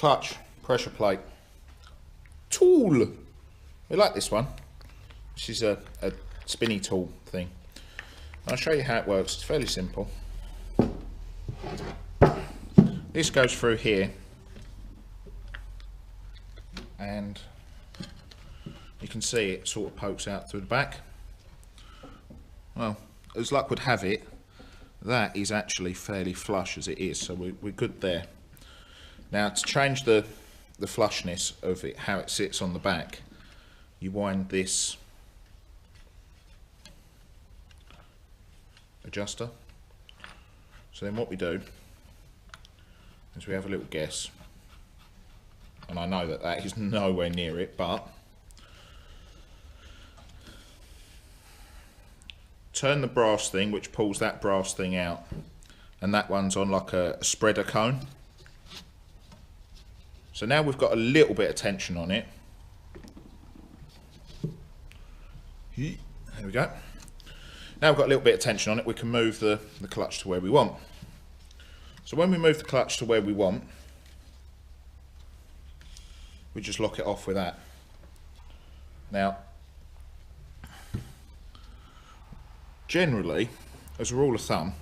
clutch pressure plate tool. We like this one. This is a spinny tool thing. I'll show you how it works. It's fairly simple. This goes through here, and you can see it sort of pokes out through the back. Well, as luck would have it, that is actually fairly flush as it is, so we're good there. Now, to change the flushness of it, how it sits on the back, you wind this adjuster. So then what we do is we have a little guess, and I know that that is nowhere near it, but turn the brass thing, which pulls that brass thing out, and that one's on like a spreader cone. So now we've got a little bit of tension on it. There we go. Now we've got a little bit of tension on it, we can move the clutch to where we want. So when we move the clutch to where we want, we just lock it off with that. Now, generally, as a rule of thumb,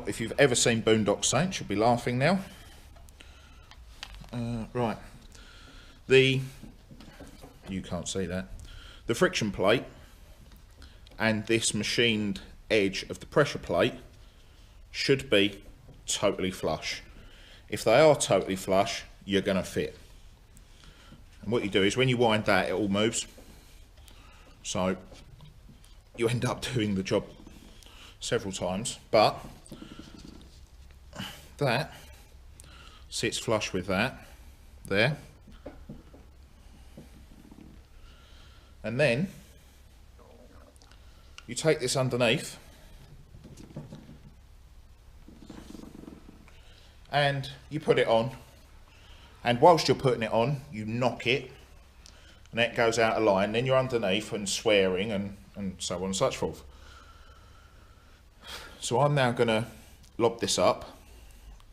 if you've ever seen Boondock Saints, you'll be laughing now. Right, you can't see that. The friction plate and this machined edge of the pressure plate should be totally flush. If they are totally flush, you're going to fit. And what you do is when you wind that, it all moves. So you end up doing the job several times, but that sits flush with that there. And then you take this underneath and you put it on, and whilst you're putting it on, you knock it and it goes out of line. Then you're underneath and swearing and so on and such forth. So I'm now going to lob this up,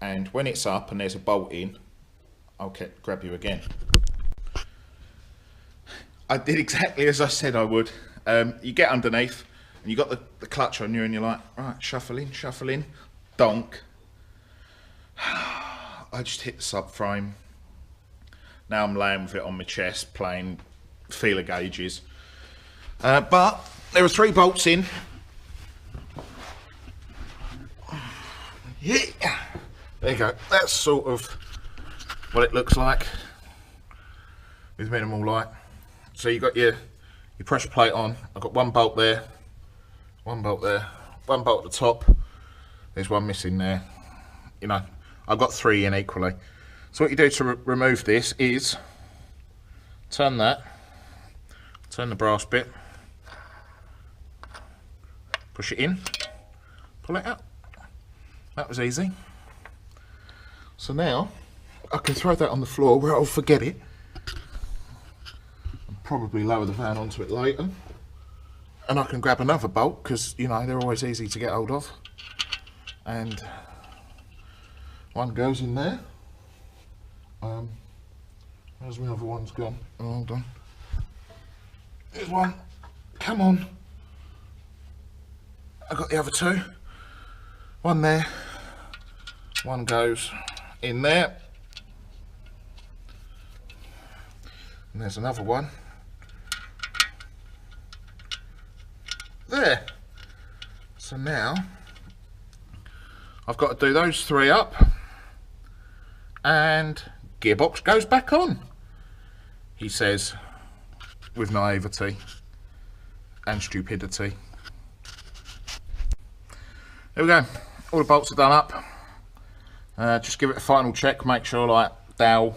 and when it's up and there's a bolt in, I'll grab you again. I did exactly as I said I would. You get underneath and you got the clutch on you and you're like, right, shuffle in, donk. I just hit the subframe. Now I'm laying with it on my chest, playing feeler gauges. But there are 3 bolts in. Yeah, there you go. That's sort of what it looks like with minimal light. So you've got your pressure plate on. I've got 1 bolt there, 1 bolt there, 1 bolt at the top. There's 1 missing there. You know, I've got 3 in equally. So what you do to remove this is turn the brass bit, push it in, pull it out. That was easy. So now I can throw that on the floor where I'll forget it. And probably lower the van onto it later. And I can grab another bolt because, you know, they're always easy to get hold of. And 1 goes in there. Where's my other one's gone? Oh, hold on. There's 1. Come on. I've got the other 2. 1 there. 1 goes in there. And there's another 1. There. So now I've got to do those 3 up, and gearbox goes back on, he says with naivety and stupidity. There we go. All the bolts are done up. Just give it a final check, make sure, like, dowel,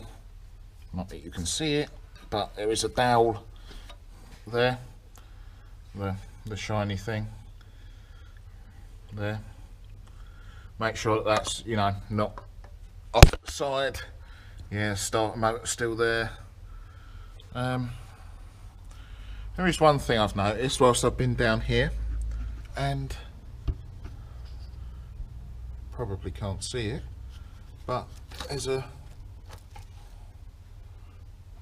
not that you can see it, but there is a dowel there, the shiny thing there. Make sure that that's, you know, not off at the side. Yeah, starter motor still there. There is one thing I've noticed whilst I've been down here, and probably can't see it, but there's a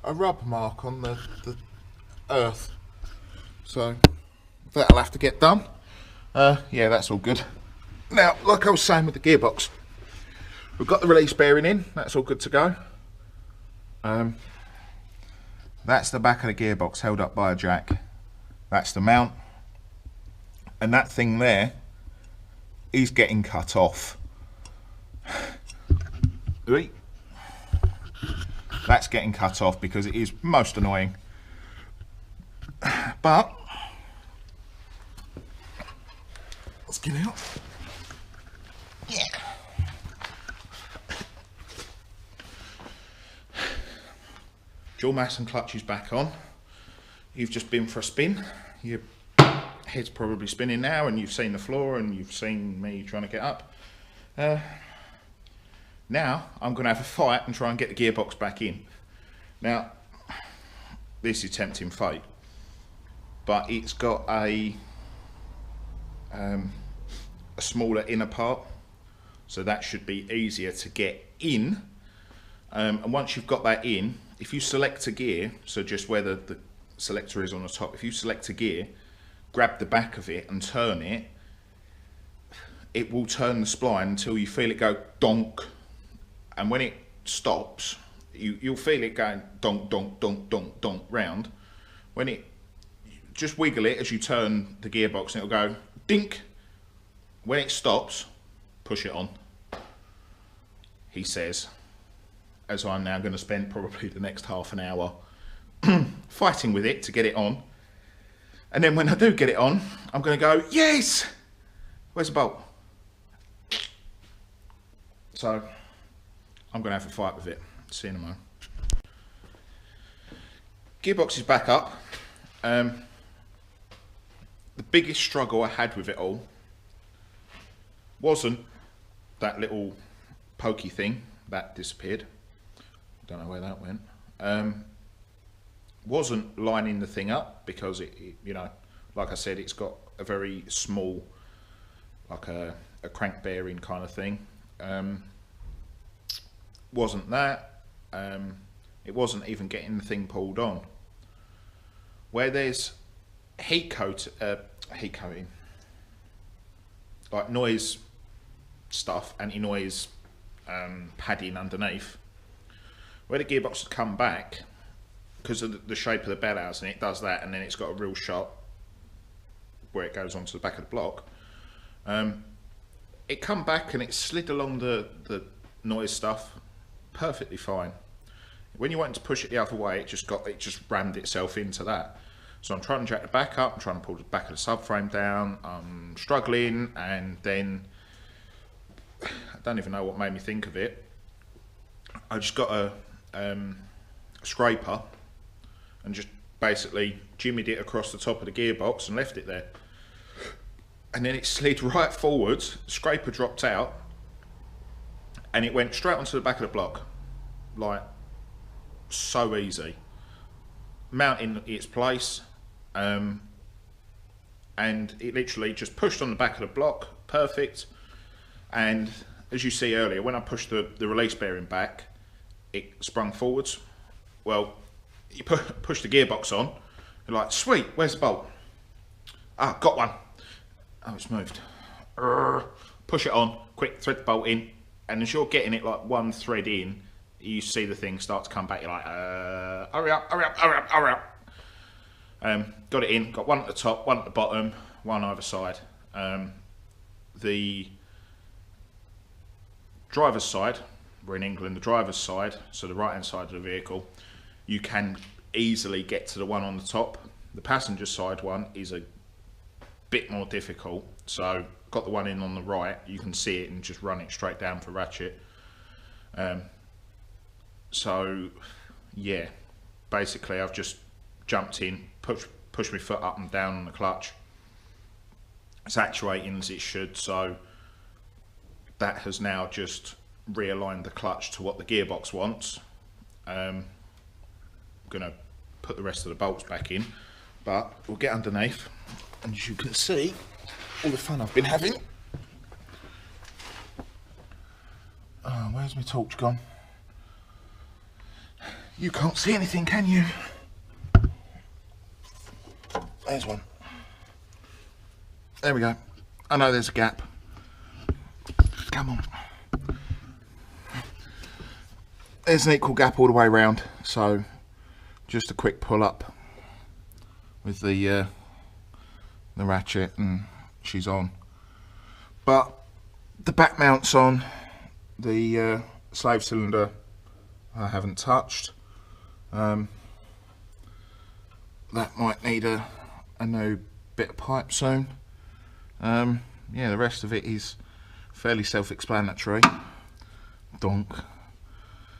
rub mark on the earth, so that'll have to get done. Yeah, that's all good. Now, like I was saying with the gearbox, we've got the release bearing in, that's all good to go. That's the back of the gearbox held up by a jack. That's the mount, and that thing there is getting cut off. That's getting cut off because it is most annoying. But let's get out. Yeah. Dual mass and clutch is back on. You've just been for a spin. Your head's probably spinning now, and you've seen the floor and you've seen me trying to get up. Now I'm going to have a fight and try and get the gearbox back in. Now this is tempting fate, but it's got a smaller inner part, so that should be easier to get in. And once you've got that in, if you select a gear, so just where the selector is on the top, if you select a gear, grab the back of it and turn it, it will turn the spline until you feel it go donk, and when it stops, you'll feel it going donk, donk, donk, donk, donk round. When it, just wiggle it as you turn the gearbox and it'll go dink. When it stops, push it on, he says, as I'm now going to spend probably the next half an hour fighting with it to get it on. And then when I do get it on, I'm going to go, yes! Where's the bolt? So I'm going to have a fight with it. See you in a moment. Gearbox is back up. The biggest struggle I had with it all wasn't that little pokey thing that disappeared. Don't know where that went. Wasn't lining the thing up, because it, you know, like I said, it's got a very small, like a crank bearing kind of thing. Wasn't that. It wasn't even getting the thing pulled on. Where there's heat coating, like noise stuff, anti-noise padding underneath, where the gearbox has come back, because of the shape of the bell housing, it does that, and then it's got a real shot where it goes onto the back of the block. It come back and it slid along the noise stuff perfectly fine. When you went to push it the other way, it just rammed itself into that. So I'm trying to jack the back up, I'm trying to pull the back of the subframe down, I'm struggling, and then I don't even know what made me think of it. I just got a scraper and just basically jimmied it across the top of the gearbox and left it there. And then it slid right forwards, the scraper dropped out, and it went straight onto the back of the block. Like, so easy. Mount in its place, and it literally just pushed on the back of the block, perfect. And as you see earlier, when I pushed the release bearing back, it sprung forwards. Well, you push the gearbox on, you're like, sweet, where's the bolt? Ah, got one. Oh, it's moved. Push it on, quick, thread the bolt in, and as you're getting it like one thread in, you see the thing start to come back. You're like, hurry up, hurry up, hurry up, hurry up. Got it in, got one at the top, one at the bottom, one either side. The driver's side, we're in England, the driver's side, so the right hand side of the vehicle, you can easily get to the one on the top. The passenger side one is a bit more difficult, so got the one in on the right, you can see it and just run it straight down for ratchet. So yeah, basically I've just jumped in, pushed my foot up and down on the clutch. It's actuating as it should, so that has now just realigned the clutch to what the gearbox wants. I'm gonna put the rest of the bolts back in, but we'll get underneath, and as you can see, all the fun I've been having. Where's my torch gone? You can't see anything, can you? There's one. There we go. I know there's a gap. Come on. There's an equal gap all the way around, so just a quick pull up with the ratchet and she's on. But the back mounts on, the slave cylinder I haven't touched. That might need a new bit of pipe soon. Yeah, the rest of it is fairly self-explanatory. Donk.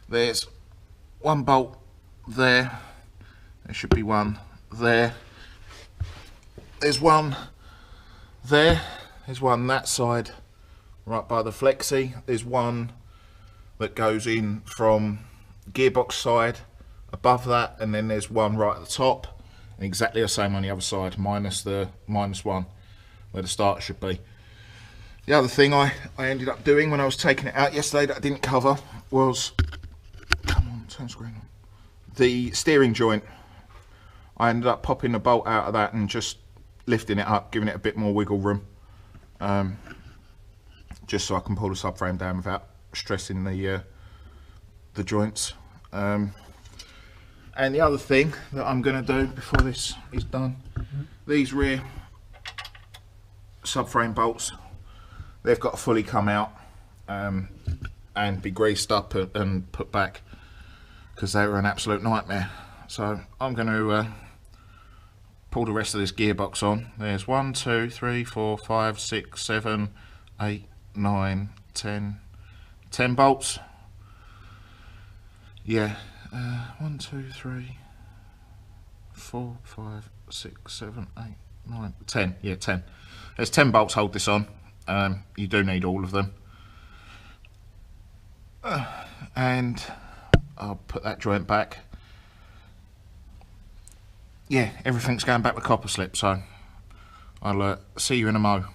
There's one bolt there. There should be one there. There's one there. There's one that side, right by the flexi. There's one that goes in from gearbox side above that, and then there's one right at the top, and exactly the same on the other side, minus one where the starter should be. The other thing I ended up doing when I was taking it out yesterday that I didn't cover was, come on, turn screen on, the steering joint. I ended up popping the bolt out of that and just lifting it up, giving it a bit more wiggle room, just so I can pull the subframe down without stressing the joints. And the other thing that I'm going to do before this is done, these rear subframe bolts, they've got to fully come out and be greased up and put back, because they were an absolute nightmare. So I'm going to pull the rest of this gearbox on. There's 1, 2, 3, 4, 5, 6, 7, 8, 9, 10 bolts. Yeah, 1, 2, 3, 4, 5, 6, 7, 8, 9, 10. Yeah, 10. There's 10 bolts hold this on. You do need all of them. And I'll put that joint back. Yeah, everything's going back with copper slip, so I'll see you in a mo.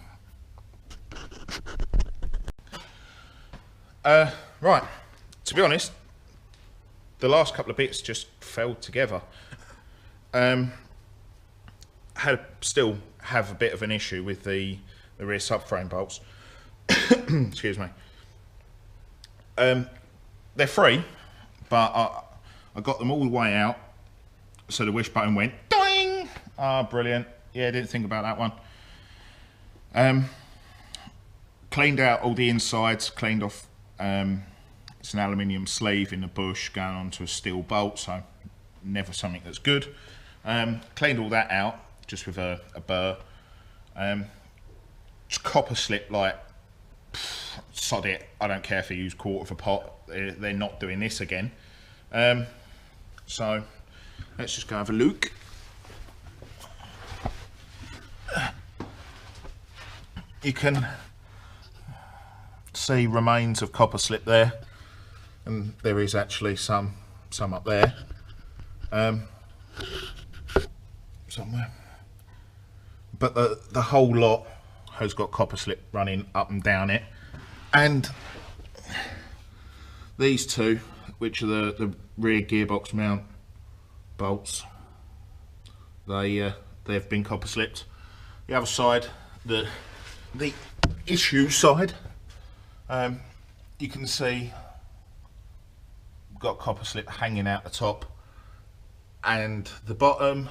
Right, to be honest, the last couple of bits just fell together. Still have a bit of an issue with the rear subframe bolts. Excuse me. They're free, but I got them all the way out, so the wish button went doing. Ah, brilliant. Yeah, didn't think about that one. Cleaned out all the insides, cleaned off. It's an aluminium sleeve in the bush going onto a steel bolt, so never something that's good. Cleaned all that out just with a burr. Just copper slip, like, sod it, I don't care if you use quarter of a pot, they're not doing this again. So let's just go have a look. You can see remains of copper slip there, and there is actually some up there, somewhere, but the whole lot has got copper slip running up and down it. And these two, which are the rear gearbox mount bolts, they've been copper slipped. The other side, the issue side, you can see got copper slip hanging out the top and the bottom,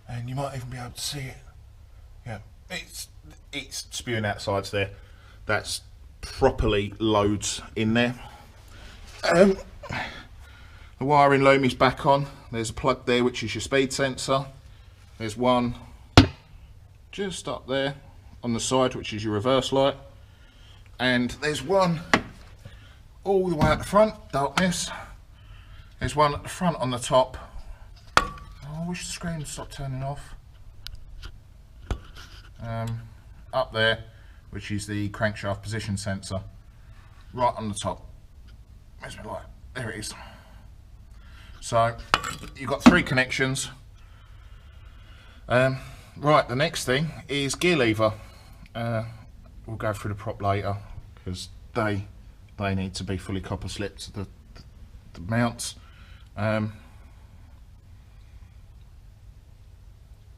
and you might even be able to see it. Yeah, it's spewing out sides there. That's properly loads in there. The wiring loom is back on. There's a plug there which is your speed sensor. There's one just up there on the side which is your reverse light, and there's one all the way at the front, darkness. There's one at the front on the top. Oh, I wish the screen would stop turning off. Up there, which is the crankshaft position sensor, right on the top. Where's my light? There it is. So you've got 3 connections. Right, the next thing is gear lever. We'll go through the prop later because they they need to be fully copper slipped, the mounts.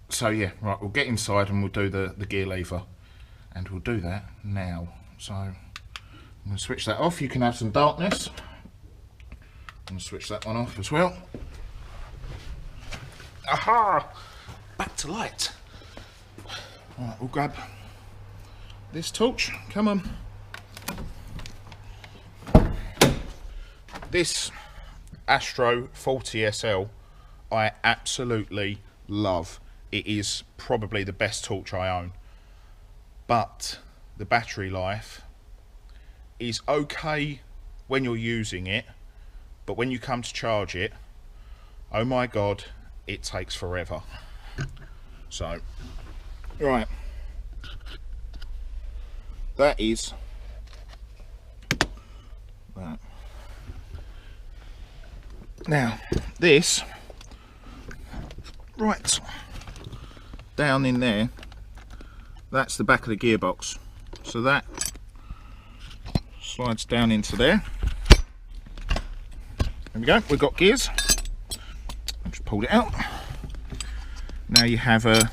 So yeah, right, we'll get inside and we'll do the gear lever, and we'll do that now. So I'm going to switch that off. You can have some darkness. I'm going to switch that one off as well. Aha! Back to light. Right, we'll grab this torch. Come on. This Astro 40 SL I absolutely love. It is probably the best torch I own, but the battery life is okay when you're using it, but when you come to charge it, oh my god, it takes forever. So right, that is that. Now this right down in there, that's the back of the gearbox, so that slides down into there. There we go, we've got gears. I just pulled it out. Now you have a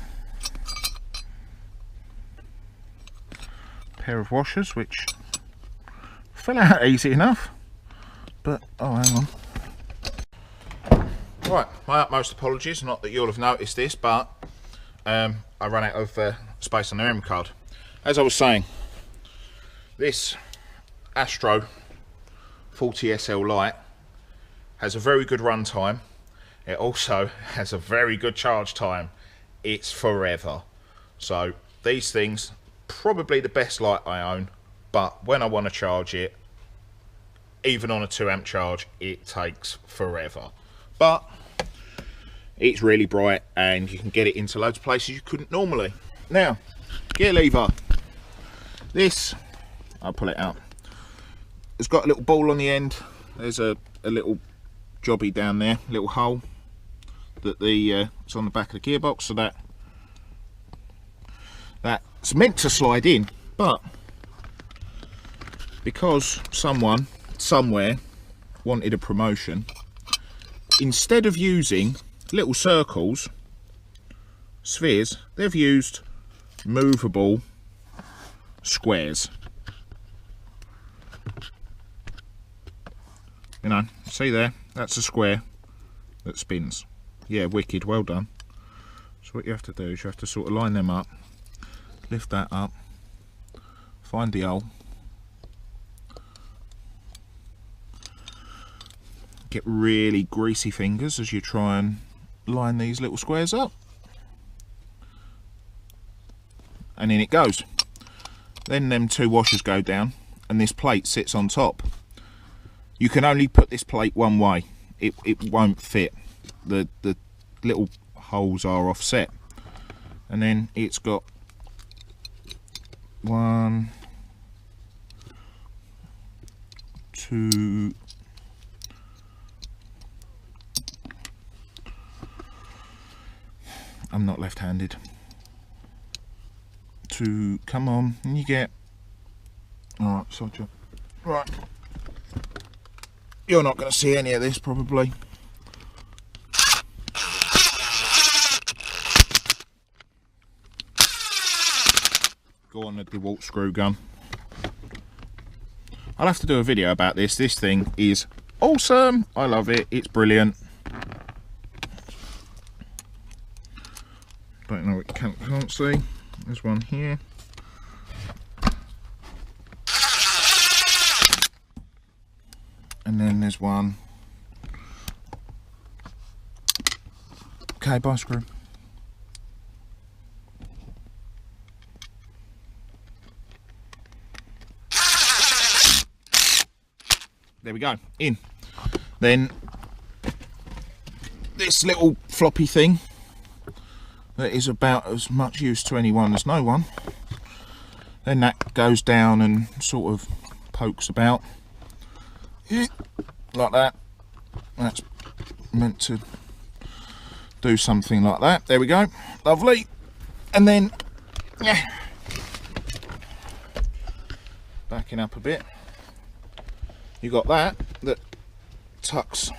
pair of washers which fell out easy enough, but oh, hang on. Right, my utmost apologies, not that you'll have noticed this, but I ran out of space on the memory card. As I was saying, this Astro 40 SL Lite has a very good run time. It also has a very good charge time. It's forever. So these things, probably the best light I own, but when I want to charge it, even on a 2 amp charge, it takes forever. But it's really bright and you can get it into loads of places you couldn't normally. Now, gear lever. This, I'll pull it out. It's got a little ball on the end. There's a little jobby down there, little hole that it's on the back of the gearbox, so that's meant to slide in, but because someone somewhere wanted a promotion, instead of using little circles, spheres, they've used movable squares. You know, see there, that's a square that spins. Yeah, wicked, well done. So what you have to do is you have to sort of line them up, lift that up, find the hole, get really greasy fingers as you try and line these little squares up, and in it goes. Then them 2 washers go down and this plate sits on top. You can only put this plate one way, it won't fit. The little holes are offset, and then it's got 1, 2, I'm not left-handed, 2, come on, and you get, alright, soldier, right, you're not going to see any of this probably. Go on the DeWalt screw gun. I'll have to do a video about this. This thing is awesome. I love it. It's brilliant. Don't know what you can't see. There's one here. And then there's one. Okay, bye screw. There we go, in. Then this little floppy thing that is about as much use to anyone as no one, then that goes down and sort of pokes about like that. That's meant to do something like that. There we go, lovely. And then yeah, backing up a bit, you got that tucks.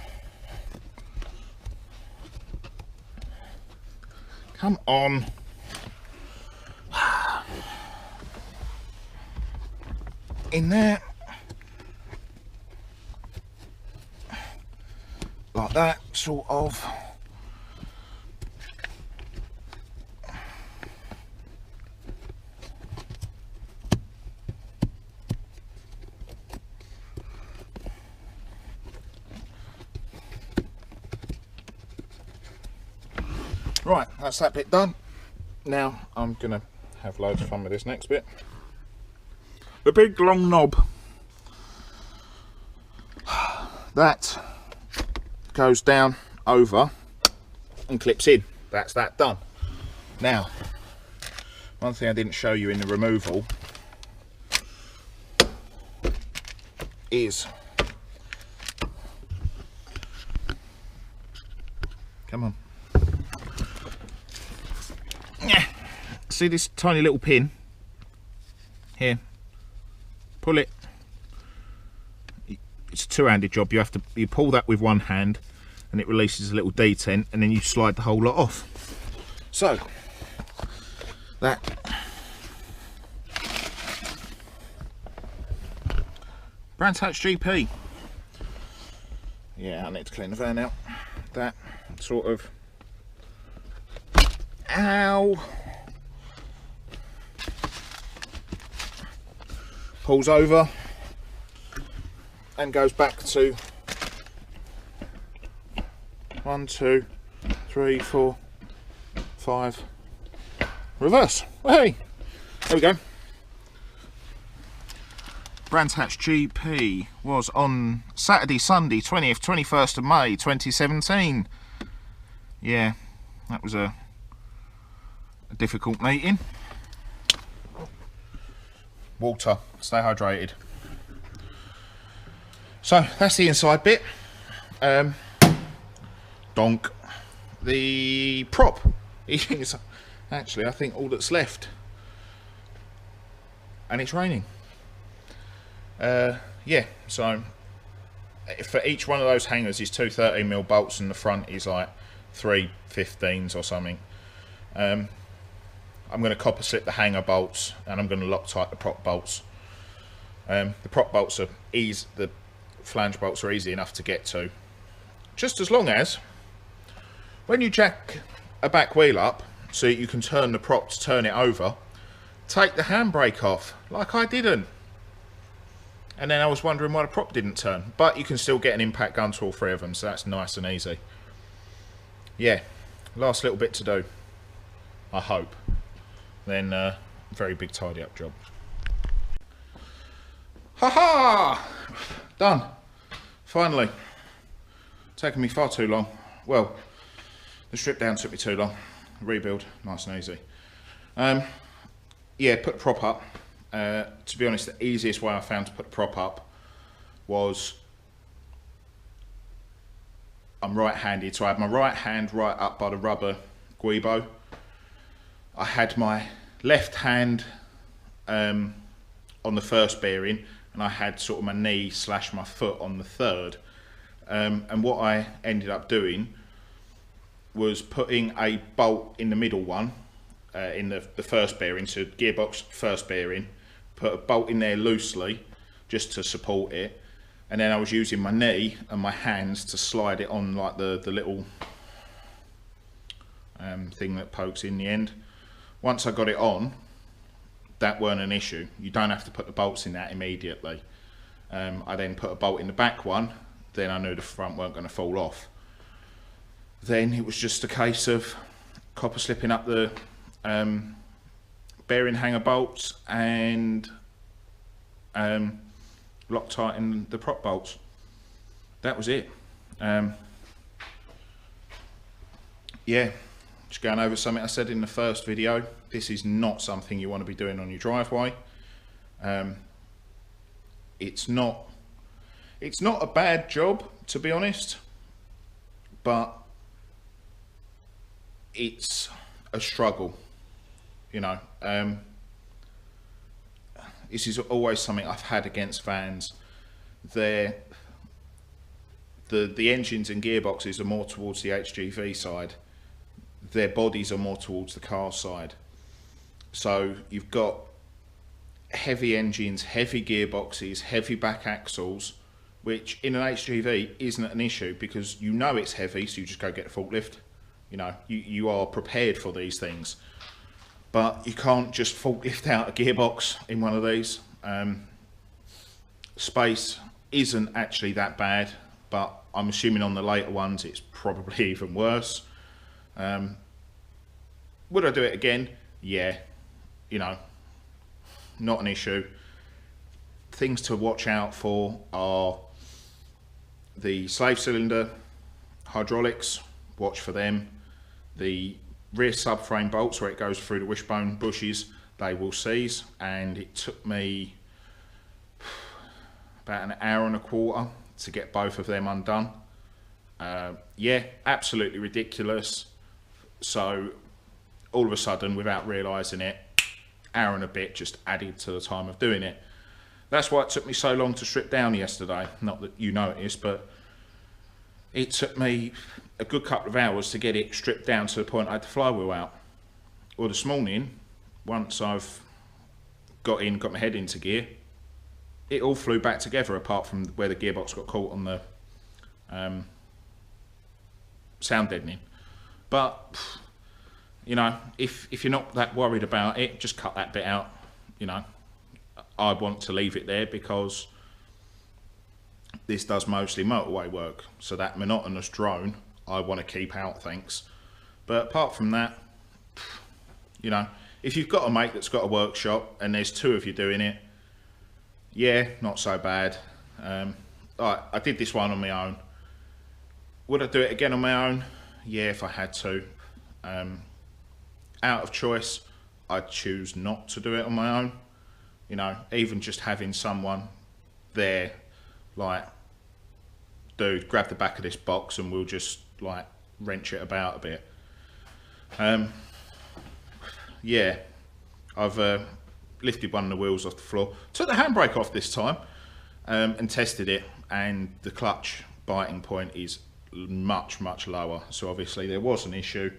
Come on. In there. Like that, sort of. Right, that's that bit done. Now I'm gonna have loads of fun with this next bit. The big long knob. That goes down over and clips in. That's that done. Now, one thing I didn't show you in the removal is, come on. See this tiny little pin here? Pull it. It's a two-handed job. You pull that with one hand, and it releases a little detent, and then you slide the whole lot off. So that Brands Hatch GP. Yeah, I need to clean the van out. That sort of. Ow. Pulls over and goes back to 1, 2, 3, 4, 5, reverse. Hey, there we go. Brands Hatch GP was on Saturday, Sunday, 20th, 21st of May 2017. Yeah, that was a difficult meeting. Water, stay hydrated. So that's the inside bit. Donk. The prop is actually, I think, all that's left, and it's raining. Yeah, so for each one of those hangers is 2 13mm bolts, and the front is like 3 15s or something. I'm going to copper slip the hanger bolts, and I'm going to Loctite the prop bolts. The prop bolts are easy, the flange bolts are easy enough to get to, just as long as when you jack a back wheel up so you can turn the prop to turn it over, take the handbrake off, like I didn't. And then I was wondering why the prop didn't turn, but you can still get an impact gun to all 3 of them, so that's nice and easy. Yeah, last little bit to do, I hope. Then very big tidy up job. Haha! Done. Finally. Taken me far too long. Well, the strip down took me too long. Rebuild, nice and easy. Yeah, put the prop up. To be honest, the easiest way I found to put the prop up was, I'm right-handed, so I had my right hand right up by the rubber guibo. I had my left hand on the first bearing, and I had sort of my knee / my foot on the third. And what I ended up doing was putting a bolt in the middle one, in the first bearing, so gearbox first bearing, put a bolt in there loosely just to support it, and then I was using my knee and my hands to slide it on, like the little thing that pokes in the end. Once I got it on, that weren't an issue. You don't have to put the bolts in that immediately. I then put a bolt in the back one, then I knew the front weren't going to fall off. Then it was just a case of copper slipping up the bearing hanger bolts and Loctiting the prop bolts. That was it. Yeah, just going over something I said in the first video. This is not something you want to be doing on your driveway. It's not a bad job, to be honest, but it's a struggle, you know. This is always something I've had against vans. they're the engines and gearboxes are more towards the HGV side. Their bodies are more towards the car side. So you've got heavy engines, heavy gearboxes, heavy back axles, which in an HGV isn't an issue because you know it's heavy, so you just go get a forklift. You know, you are prepared for these things. But you can't just forklift out a gearbox in one of these. Space isn't actually that bad, but I'm assuming on the later ones it's probably even worse. Would I do it again? Yeah, you know, not an issue. Things to watch out for are the slave cylinder, hydraulics, watch for them. The rear subframe bolts where it goes through the wishbone bushes, they will seize, and it took me about an hour and a quarter to get both of them undone. Yeah, absolutely ridiculous. So all of a sudden, without realising it, hour and a bit just added to the time of doing it. That's why it took me so long to strip down yesterday. Not that you noticed, but it took me a good couple of hours to get it stripped down to the point I had the flywheel out. Well, this morning, once I've got my head into gear, it all flew back together apart from where the gearbox got caught on the sound deadening. But, you know, if you're not that worried about it, just cut that bit out. You know, I want to leave it there because this does mostly motorway work, so that monotonous drone I want to keep out, thanks. But apart from that, you know, if you've got a mate that's got a workshop and there's two of you doing it, yeah, not so bad. I did this one on my own. Would I do it again on my own? Yeah, if I had to. Out of choice, I'd choose not to do it on my own. You know, even just having someone there, like, dude, grab the back of this box and we'll just like wrench it about a bit. Yeah, I've lifted one of the wheels off the floor, took the handbrake off this time, and tested it, and the clutch biting point is much lower, so obviously there was an issue.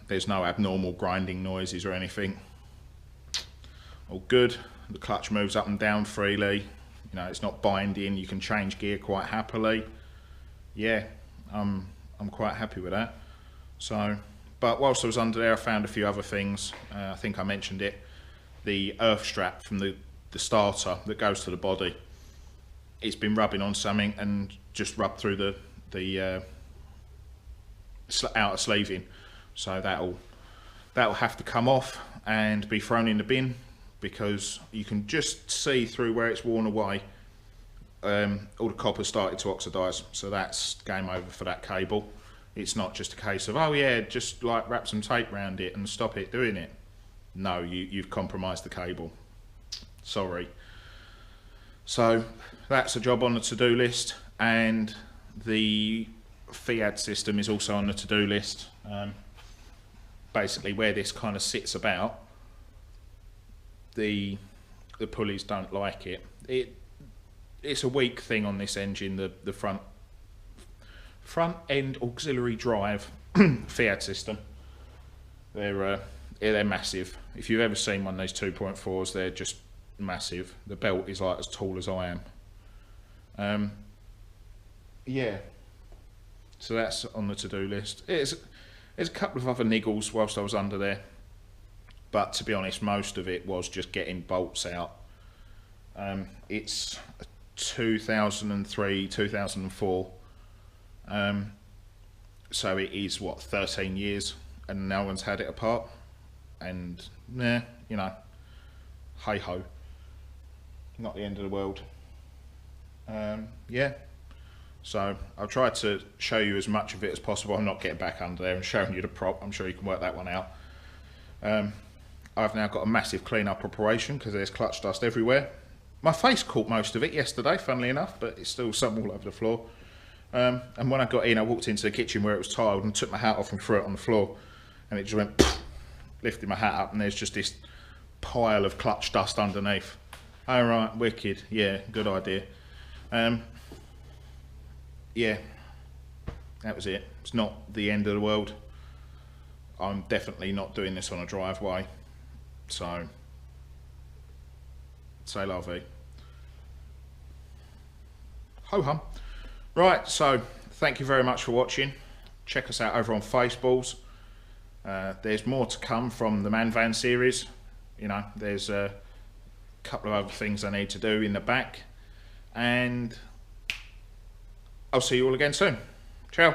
There's no abnormal grinding noises or anything. All good. The clutch moves up and down freely. You know, it's not binding. You can change gear quite happily. Yeah, I'm quite happy with that. So, but whilst I was under there, I found a few other things. I think I mentioned it. The earth strap from the starter that goes to the body. It's been rubbing on something and just rubbed through the outer sleeving. So that'll have to come off and be thrown in the bin, because you can just see through where it's worn away. All the copper started to oxidise, so that's game over for that cable. It's not just a case of, oh yeah, just like wrap some tape around it and stop it doing it. No, you've compromised the cable. Sorry. So that's a job on the to-do list, and the FIAD system is also on the to-do list. Basically where this kind of sits about, the pulleys don't like it. It's a weak thing on this engine, the front end auxiliary drive FIAD system. They're massive. If you've ever seen one of those 2.4s, they're just massive. The belt is like as tall as I am. Yeah, so that's on the to-do list. There's a couple of other niggles whilst I was under there, but to be honest, most of it was just getting bolts out. It's 2003, 2004, so it is, what, 13 years, and no one's had it apart, and yeah, you know, hey ho, not the end of the world. Yeah, so I'll try to show you as much of it as possible. I'm not getting back under there and showing you the prop. I'm sure you can work that one out. I've now got a massive clean-up operation because there's clutch dust everywhere. My face caught most of it yesterday, funnily enough, but it's still some all over the floor. And when I got in, I walked into the kitchen where it was tiled and took my hat off and threw it on the floor, and it just went poof, lifted my hat up, and there's just this pile of clutch dust underneath. Oh right, wicked, yeah, good idea. Yeah, that was it. It's not the end of the world. I'm definitely not doing this on a driveway, so say la vie. Ho hum. Right, so thank you very much for watching. Check us out over on Faceballs. There's more to come from the Man Van series. You know, there's a couple of other things I need to do in the back, and I'll see you all again soon. Ciao.